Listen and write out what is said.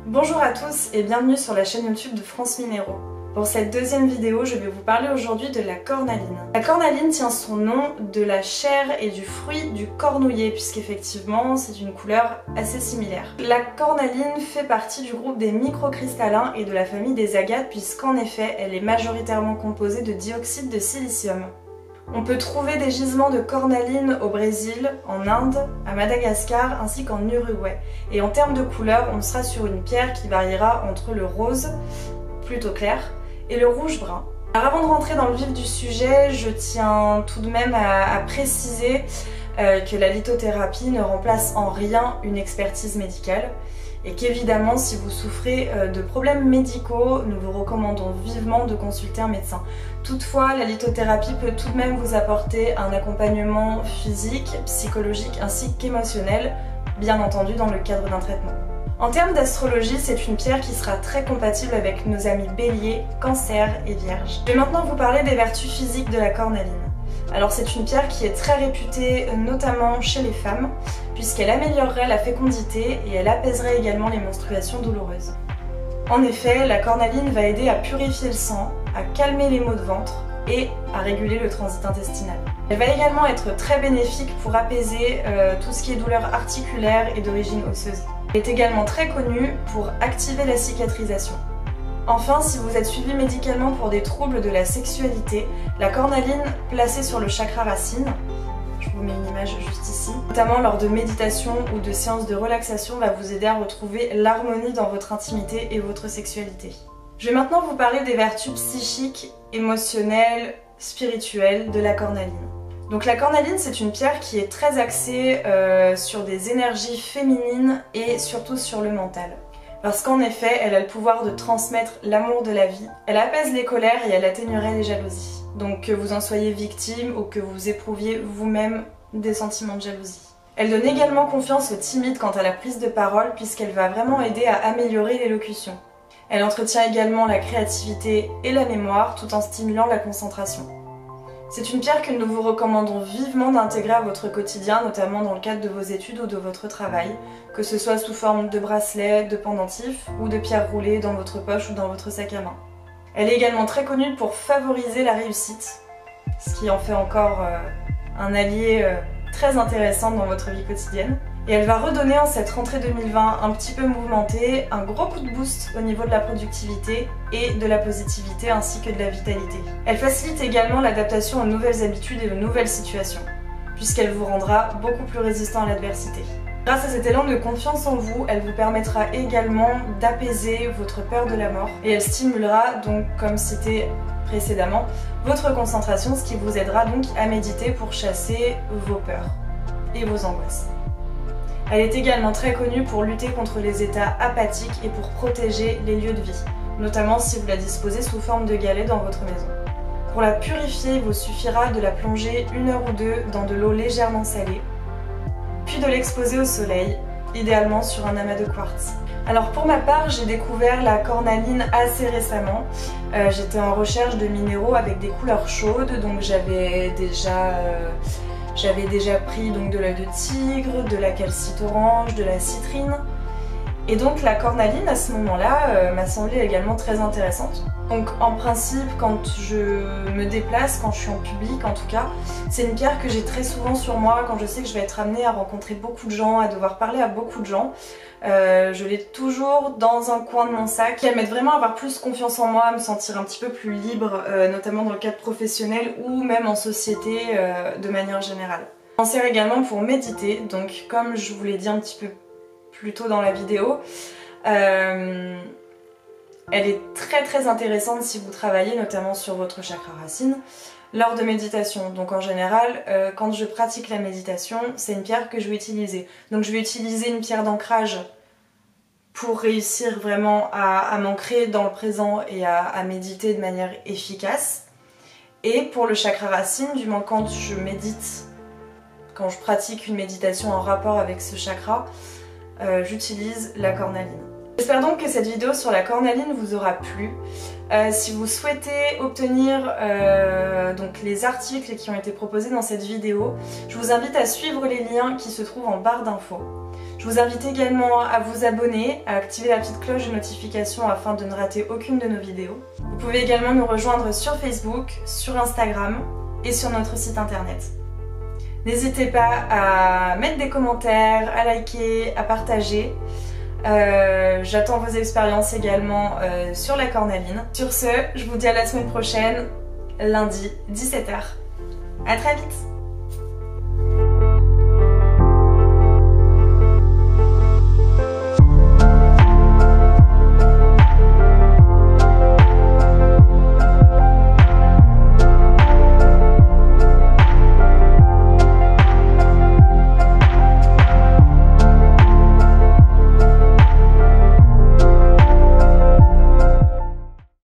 Bonjour à tous et bienvenue sur la chaîne YouTube de France Minéraux. Pour cette deuxième vidéo, je vais vous parler aujourd'hui de la cornaline. La cornaline tient son nom de la chair et du fruit du cornouiller, puisqu'effectivement c'est une couleur assez similaire. La cornaline fait partie du groupe des microcristallins et de la famille des agates, puisqu'en effet elle est majoritairement composée de dioxyde de silicium. On peut trouver des gisements de cornaline au Brésil, en Inde, à Madagascar ainsi qu'en Uruguay. Et en termes de couleur, on sera sur une pierre qui variera entre le rose, plutôt clair, et le rouge brun. Alors avant de rentrer dans le vif du sujet, je tiens tout de même à préciser que la lithothérapie ne remplace en rien une expertise médicale et qu'évidemment si vous souffrez de problèmes médicaux, nous vous recommandons vivement de consulter un médecin. Toutefois, la lithothérapie peut tout de même vous apporter un accompagnement physique, psychologique ainsi qu'émotionnel, bien entendu dans le cadre d'un traitement. En termes d'astrologie, c'est une pierre qui sera très compatible avec nos amis Bélier, Cancer et Vierge. Je vais maintenant vous parler des vertus physiques de la cornaline. Alors c'est une pierre qui est très réputée notamment chez les femmes puisqu'elle améliorerait la fécondité et elle apaiserait également les menstruations douloureuses. En effet, la cornaline va aider à purifier le sang, à calmer les maux de ventre et à réguler le transit intestinal. Elle va également être très bénéfique pour apaiser tout ce qui est douleur articulaire et d'origine osseuse. Elle est également très connue pour activer la cicatrisation. Enfin, si vous êtes suivi médicalement pour des troubles de la sexualité, la cornaline placée sur le chakra racine, je vous mets une image juste ici, notamment lors de méditation ou de séances de relaxation, va vous aider à retrouver l'harmonie dans votre intimité et votre sexualité. Je vais maintenant vous parler des vertus psychiques, émotionnelles, spirituelles de la cornaline. Donc la cornaline, c'est une pierre qui est très axée sur des énergies féminines et surtout sur le mental. Parce qu'en effet, elle a le pouvoir de transmettre l'amour de la vie. Elle apaise les colères et elle atténuerait les jalousies. Donc que vous en soyez victime ou que vous éprouviez vous-même des sentiments de jalousie. Elle donne également confiance aux timides quant à la prise de parole puisqu'elle va vraiment aider à améliorer l'élocution. Elle entretient également la créativité et la mémoire tout en stimulant la concentration. C'est une pierre que nous vous recommandons vivement d'intégrer à votre quotidien, notamment dans le cadre de vos études ou de votre travail, que ce soit sous forme de bracelet, de pendentif ou de pierres roulées dans votre poche ou dans votre sac à main. Elle est également très connue pour favoriser la réussite, ce qui en fait encore un allié très intéressant dans votre vie quotidienne. Et elle va redonner en cette rentrée 2020 un petit peu mouvementée, un gros coup de boost au niveau de la productivité et de la positivité ainsi que de la vitalité. Elle facilite également l'adaptation aux nouvelles habitudes et aux nouvelles situations, puisqu'elle vous rendra beaucoup plus résistant à l'adversité. Grâce à cet élan de confiance en vous, elle vous permettra également d'apaiser votre peur de la mort et elle stimulera donc, comme cité précédemment, votre concentration, ce qui vous aidera donc à méditer pour chasser vos peurs et vos angoisses. Elle est également très connue pour lutter contre les états apathiques et pour protéger les lieux de vie, notamment si vous la disposez sous forme de galets dans votre maison. Pour la purifier, il vous suffira de la plonger 1 heure ou 2 dans de l'eau légèrement salée, puis de l'exposer au soleil, idéalement sur un amas de quartz. Alors pour ma part, j'ai découvert la cornaline assez récemment. J'étais en recherche de minéraux avec des couleurs chaudes, donc j'avais déjà pris donc de l'œil de tigre, de la calcite orange, de la citrine. Et donc la cornaline à ce moment-là m'a semblé également très intéressante. Donc en principe quand je me déplace, quand je suis en public en tout cas, c'est une pierre que j'ai très souvent sur moi quand je sais que je vais être amenée à rencontrer beaucoup de gens, à devoir parler à beaucoup de gens. Je l'ai toujours dans un coin de mon sac qui m'aide vraiment à avoir plus confiance en moi, à me sentir un petit peu plus libre, notamment dans le cadre professionnel ou même en société de manière générale. On s'en sert également pour méditer, donc comme je vous l'ai dit un petit peu plus tôt dans la vidéo, elle est très intéressante si vous travaillez notamment sur votre chakra racine lors de méditation. Donc en général, quand je pratique la méditation, c'est une pierre que je vais utiliser. Donc je vais utiliser une pierre d'ancrage pour réussir vraiment à m'ancrer dans le présent et à méditer de manière efficace. Et pour le chakra racine, du moins quand je médite, quand je pratique une méditation en rapport avec ce chakra, j'utilise la cornaline. J'espère donc que cette vidéo sur la cornaline vous aura plu. Si vous souhaitez obtenir donc les articles qui ont été proposés dans cette vidéo, je vous invite à suivre les liens qui se trouvent en barre d'infos. Je vous invite également à vous abonner, à activer la petite cloche de notification afin de ne rater aucune de nos vidéos. Vous pouvez également nous rejoindre sur Facebook, sur Instagram et sur notre site internet. N'hésitez pas à mettre des commentaires, à liker, à partager. J'attends vos expériences également sur la cornaline. Sur ce, je vous dis à la semaine prochaine, lundi 17h. À très vite!